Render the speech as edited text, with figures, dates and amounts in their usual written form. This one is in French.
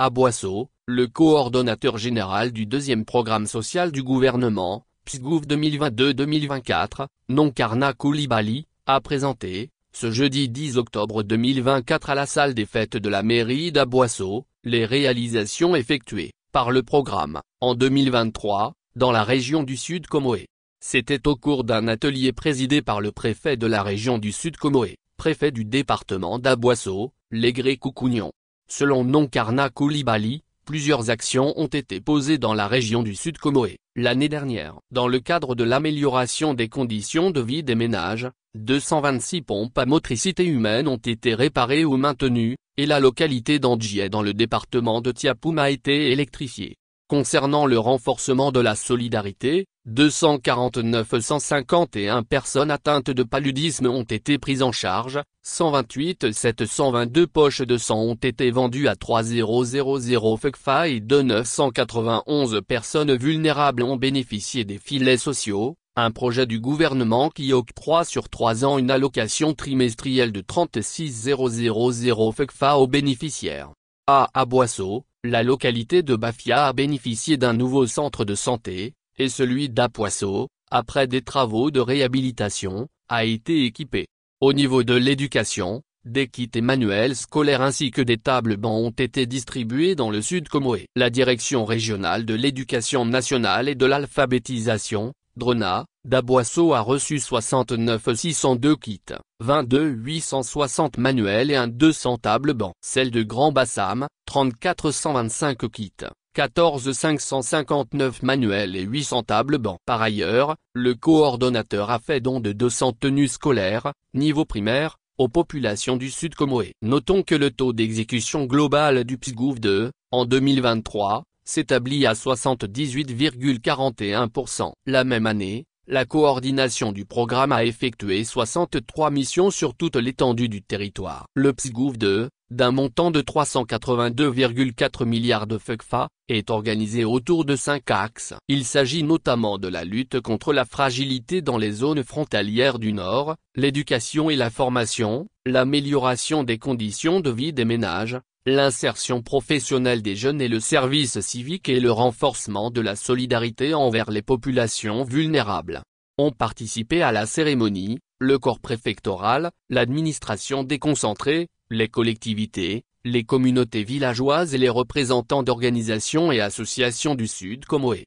Boisseau, le coordonnateur général du deuxième programme social du gouvernement, PSGOV 2022-2024, Nonkarna Coulibaly, a présenté, ce jeudi 10 octobre 2024 à la salle des fêtes de la mairie d'Aboisseau, les réalisations effectuées par le programme, en 2023, dans la région du Sud Comoé. C'était au cours d'un atelier présidé par le préfet de la région du Sud Comoé, préfet du département d'Aboisseau, Légré Coucougnon. Selon Nonkarna Coulibaly, plusieurs actions ont été posées dans la région du Sud Comoé, l'année dernière. Dans le cadre de l'amélioration des conditions de vie des ménages, 226 pompes à motricité humaine ont été réparées ou maintenues, et la localité d'Andjié dans le département de Tiapoum a été électrifiée. Concernant le renforcement de la solidarité, 249 151 personnes atteintes de paludisme ont été prises en charge, 128 722 poches de sang ont été vendues à 3000 FECFA et 991 personnes vulnérables ont bénéficié des filets sociaux, un projet du gouvernement qui octroie sur 3 ans une allocation trimestrielle de 36 000 FECFA aux bénéficiaires. À Boisseau, la localité de Bafia a bénéficié d'un nouveau centre de santé, et celui d'Apoisseau, après des travaux de réhabilitation, a été équipé. Au niveau de l'éducation, des kits et manuels scolaires ainsi que des tables bancs ont été distribués dans le Sud Comoé. La Direction régionale de l'éducation nationale et de l'alphabétisation, DRENA, d'Aboisseau a reçu 69 602 kits, 22 860 manuels et un 200 tables bancs. Celle de Grand Bassam, 34 125 kits, 14 559 manuels et 800 tables bancs. Par ailleurs, le coordonnateur a fait don de 200 tenues scolaires, niveau primaire, aux populations du Sud Comoé. Notons que le taux d'exécution global du PSGOV 2, en 2023, s'établit à 78,41%. La même année, la coordination du programme a effectué 63 missions sur toute l'étendue du territoire. Le PSGOV 2, d'un montant de 382,4 milliards de FECFA, est organisé autour de 5 axes. Il s'agit notamment de la lutte contre la fragilité dans les zones frontalières du Nord, l'éducation et la formation, l'amélioration des conditions de vie des ménages, l'insertion professionnelle des jeunes et le service civique et le renforcement de la solidarité envers les populations vulnérables. Ont participé à la cérémonie, le corps préfectoral, l'administration déconcentrée, les collectivités, les communautés villageoises et les représentants d'organisations et associations du Sud Comoé.